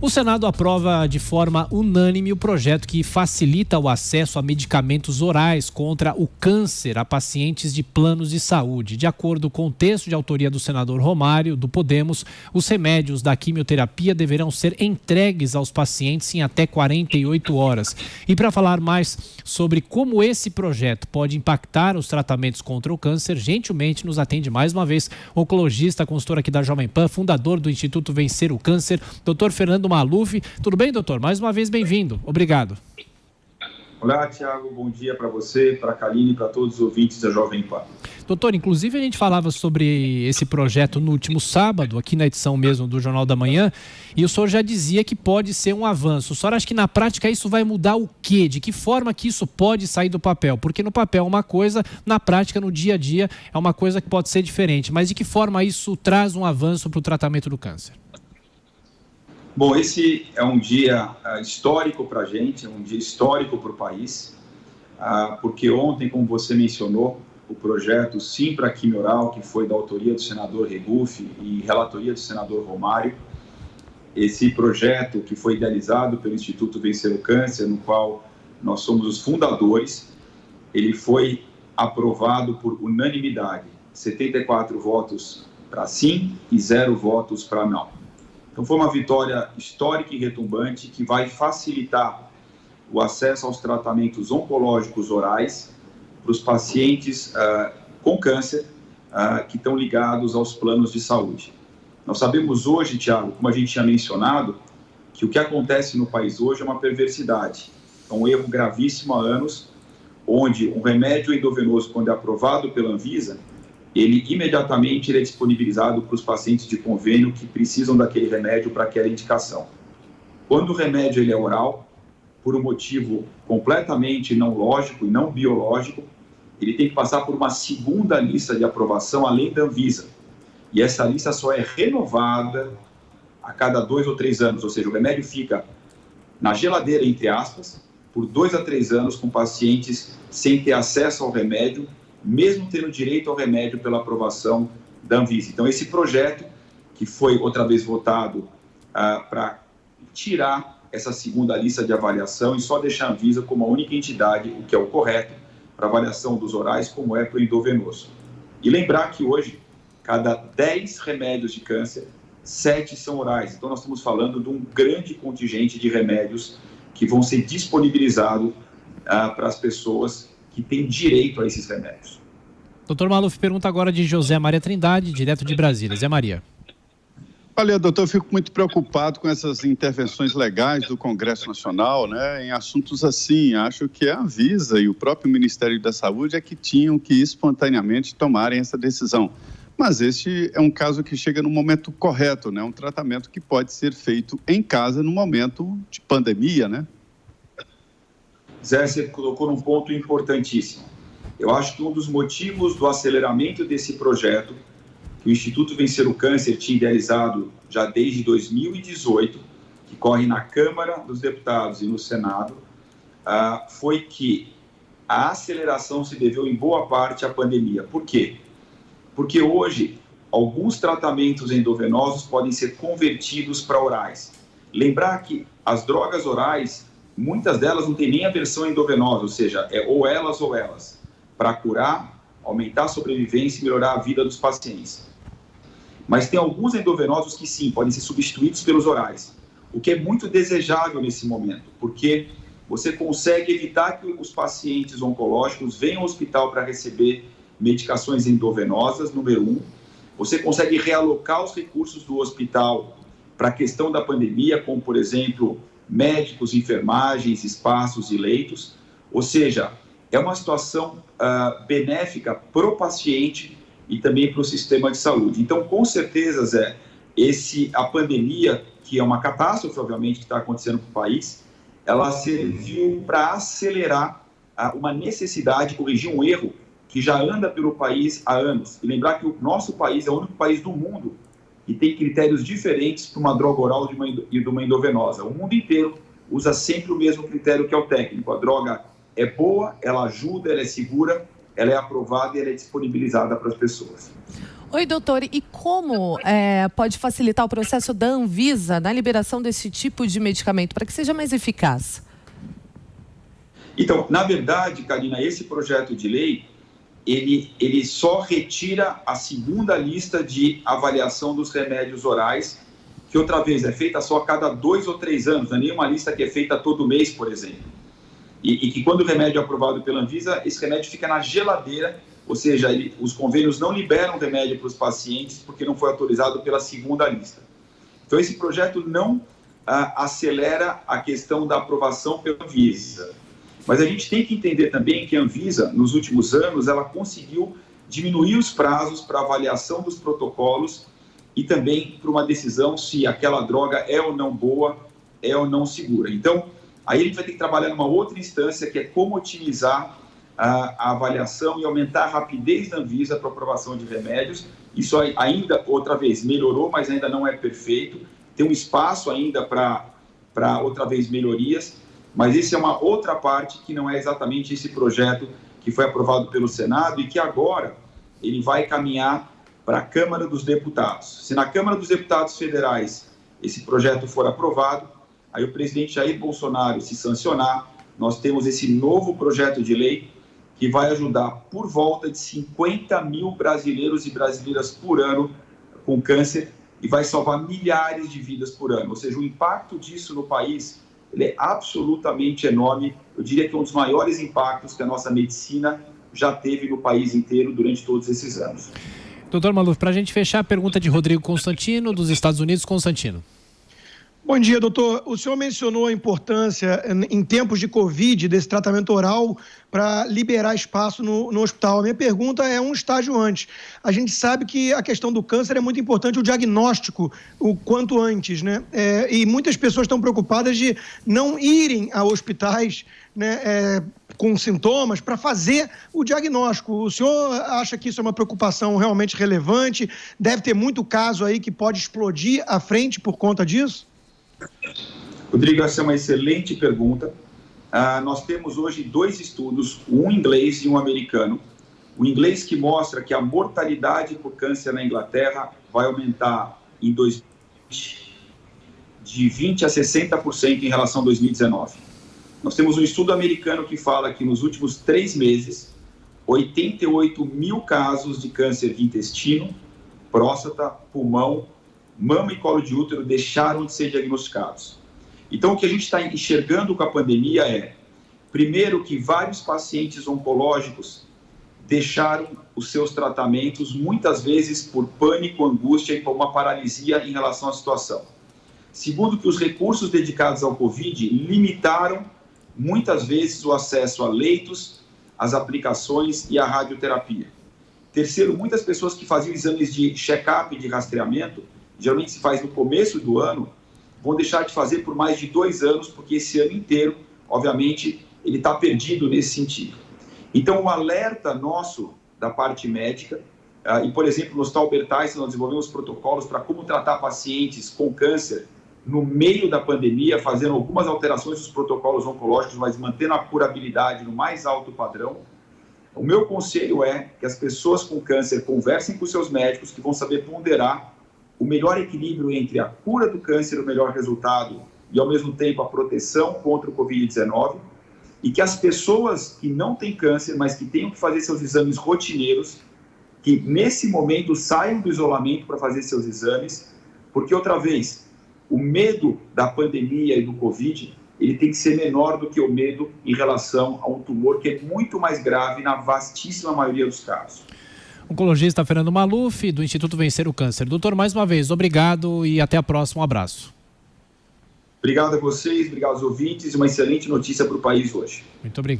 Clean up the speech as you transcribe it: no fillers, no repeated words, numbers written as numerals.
O Senado aprova de forma unânime o projeto que facilita o acesso a medicamentos orais contra o câncer a pacientes de planos de saúde. De acordo com o texto de autoria do senador Romário, do Podemos, os remédios da quimioterapia deverão ser entregues aos pacientes em até 48 horas. E para falar mais sobre como esse projeto pode impactar os tratamentos contra o câncer, gentilmente nos atende mais uma vez o oncologista, consultor aqui da Jovem Pan, fundador do Instituto Vencer o Câncer, Dr. Fernando Maluf. Tudo bem, doutor? Mais uma vez, bem-vindo. Obrigado. Olá, Tiago. Bom dia para você, para a Kaline e para todos os ouvintes da Jovem Pan. Doutor, inclusive a gente falava sobre esse projeto no último sábado, aqui na edição mesmo do Jornal da Manhã, e o senhor já dizia que pode ser um avanço. O senhor acha que na prática isso vai mudar o quê? De que forma que isso pode sair do papel? Porque no papel é uma coisa, na prática, no dia a dia, é uma coisa que pode ser diferente. Mas de que forma isso traz um avanço para o tratamento do câncer? Bom, esse é um dia histórico para a gente, é um dia histórico para o país, porque ontem, como você mencionou, o projeto Sim para a Quimio Oral, que foi da autoria do senador Regufe e relatoria do senador Romário, esse projeto que foi idealizado pelo Instituto Vencer o Câncer, no qual nós somos os fundadores, ele foi aprovado por unanimidade, 74 votos para sim e 0 votos para não. Então foi uma vitória histórica e retumbante que vai facilitar o acesso aos tratamentos oncológicos orais para os pacientes com câncer que estão ligados aos planos de saúde. Nós sabemos hoje, Tiago, como a gente tinha mencionado, que o que acontece no país hoje é uma perversidade, é um erro gravíssimo há anos, onde um remédio endovenoso, quando é aprovado pela Anvisa, ele imediatamente é disponibilizado para os pacientes de convênio que precisam daquele remédio para aquela indicação. Quando o remédio ele é oral, por um motivo completamente não lógico e não biológico, ele tem que passar por uma segunda lista de aprovação além da Anvisa. E essa lista só é renovada a cada 2 ou 3 anos, ou seja, o remédio fica na geladeira, entre aspas, por 2 a 3 anos com pacientes sem ter acesso ao remédio, mesmo tendo direito ao remédio pela aprovação da Anvisa. Então, esse projeto, que foi outra vez votado para tirar essa segunda lista de avaliação e só deixar a Anvisa como a única entidade, o que é o correto, para avaliação dos orais, como é para o endovenoso. E lembrar que hoje, cada 10 remédios de câncer, 7 são orais. Então, nós estamos falando de um grande contingente de remédios que vão ser disponibilizados para as pessoas que têm direito a esses remédios. Doutor Maluf, pergunta agora de José Maria Trindade, direto de Brasília. Zé Maria. Olha, doutor, eu fico muito preocupado com essas intervenções legais do Congresso Nacional, né, em assuntos assim. Acho que a Anvisa e o próprio Ministério da Saúde é que tinham que espontaneamente tomarem essa decisão. Mas este é um caso que chega no momento correto, né, um tratamento que pode ser feito em casa no momento de pandemia, né? Zé, você colocou num ponto importantíssimo. Eu acho que um dos motivos do aceleramento desse projeto, que o Instituto Vencer o Câncer tinha idealizado já desde 2018, que corre na Câmara dos Deputados e no Senado, foi que a aceleração se deveu em boa parte à pandemia. Por quê? Porque hoje, alguns tratamentos endovenosos podem ser convertidos para orais. Lembrar que as drogas orais, muitas delas não têm nem a versão endovenosa, ou seja, é ou elas, para curar, aumentar a sobrevivência e melhorar a vida dos pacientes. Mas tem alguns endovenosos que sim, podem ser substituídos pelos orais, o que é muito desejável nesse momento, porque você consegue evitar que os pacientes oncológicos venham ao hospital para receber medicações endovenosas, número 1. Você consegue realocar os recursos do hospital para a questão da pandemia, como, por exemplo, médicos, enfermagens, espaços e leitos. Ou seja, é uma situação benéfica para o paciente e também para o sistema de saúde. Então, com certeza, Zé, a pandemia, que é uma catástrofe, obviamente, que está acontecendo para o país, ela serviu para acelerar uma necessidade de corrigir um erro que já anda pelo país há anos. E lembrar que o nosso país é o único país do mundo que tem critérios diferentes para uma droga oral e de uma endovenosa. O mundo inteiro usa sempre o mesmo critério, que é o técnico. A droga é boa, ela ajuda, ela é segura, ela é aprovada e ela é disponibilizada para as pessoas. Oi, doutor, e como pode facilitar o processo da Anvisa na liberação desse tipo de medicamento para que seja mais eficaz? Então, na verdade, Karina, esse projeto de lei, ele só retira a segunda lista de avaliação dos remédios orais, que outra vez é feita só a cada 2 ou 3 anos, não é nenhuma lista que é feita todo mês, por exemplo. E que quando o remédio é aprovado pela Anvisa, esse remédio fica na geladeira, ou seja, os convênios não liberam remédio para os pacientes porque não foi autorizado pela segunda lista. Então, esse projeto não acelera a questão da aprovação pela Anvisa. Mas a gente tem que entender também que a Anvisa, nos últimos anos, ela conseguiu diminuir os prazos para avaliação dos protocolos e também para uma decisão se aquela droga é ou não boa, é ou não segura. Então, aí a gente vai ter que trabalhar numa outra instância, que é como otimizar a avaliação e aumentar a rapidez da Anvisa para aprovação de remédios. Isso ainda, outra vez, melhorou, mas ainda não é perfeito. Tem um espaço ainda para outra vez, melhorias. Mas isso é uma outra parte que não é exatamente esse projeto que foi aprovado pelo Senado e que agora ele vai caminhar para a Câmara dos Deputados. Se na Câmara dos Deputados Federais esse projeto for aprovado, aí o presidente Jair Bolsonaro se sancionar, nós temos esse novo projeto de lei que vai ajudar por volta de 50 mil brasileiros e brasileiras por ano com câncer e vai salvar milhares de vidas por ano. Ou seja, o impacto disso no país ele é absolutamente enorme. Eu diria que é um dos maiores impactos que a nossa medicina já teve no país inteiro durante todos esses anos. Doutor Maluf, para a gente fechar, a pergunta de Rodrigo Constantino, dos Estados Unidos. Constantino. Bom dia, doutor. O senhor mencionou a importância, em tempos de Covid, desse tratamento oral para liberar espaço no hospital. A minha pergunta é um estágio antes. A gente sabe que a questão do câncer é muito importante, o diagnóstico, o quanto antes, né? E muitas pessoas estão preocupadas de não irem a hospitais, né, com sintomas para fazer o diagnóstico. O senhor acha que isso é uma preocupação realmente relevante? Deve ter muito caso aí que pode explodir à frente por conta disso? Rodrigo, essa é uma excelente pergunta. Nós temos hoje 2 estudos, um inglês e um americano. O inglês que mostra que a mortalidade por câncer na Inglaterra vai aumentar em 2020 de 20% a 60% em relação a 2019. Nós temos um estudo americano que fala que nos últimos 3 meses, 88 mil casos de câncer de intestino, próstata, pulmão, mama e colo de útero deixaram de ser diagnosticados. Então, o que a gente está enxergando com a pandemia é, primeiro, que vários pacientes oncológicos deixaram os seus tratamentos, muitas vezes por pânico, angústia e por uma paralisia em relação à situação. Segundo, que os recursos dedicados ao Covid limitaram, muitas vezes, o acesso a leitos, às aplicações e à radioterapia. Terceiro, muitas pessoas que faziam exames de check-up e de rastreamento, geralmente se faz no começo do ano, vão deixar de fazer por mais de 2 anos, porque esse ano inteiro, obviamente, ele está perdido nesse sentido. Então, o alerta nosso da parte médica, e, por exemplo, no Hospital Albert Einstein, nós desenvolvemos protocolos para como tratar pacientes com câncer no meio da pandemia, fazendo algumas alterações dos protocolos oncológicos, mas mantendo a curabilidade no mais alto padrão. O meu conselho é que as pessoas com câncer conversem com seus médicos, que vão saber ponderar o melhor equilíbrio entre a cura do câncer, o melhor resultado, e ao mesmo tempo a proteção contra o Covid-19, e que as pessoas que não têm câncer, mas que tenham que fazer seus exames rotineiros, que nesse momento saiam do isolamento para fazer seus exames, porque outra vez, o medo da pandemia e do Covid, ele tem que ser menor do que o medo em relação a um tumor que é muito mais grave na vastíssima maioria dos casos. Oncologista Fernando Maluf, do Instituto Vencer o Câncer. Doutor, mais uma vez, obrigado e até a próxima. Um abraço. Obrigado a vocês, obrigado aos ouvintes e uma excelente notícia para o país hoje. Muito obrigado.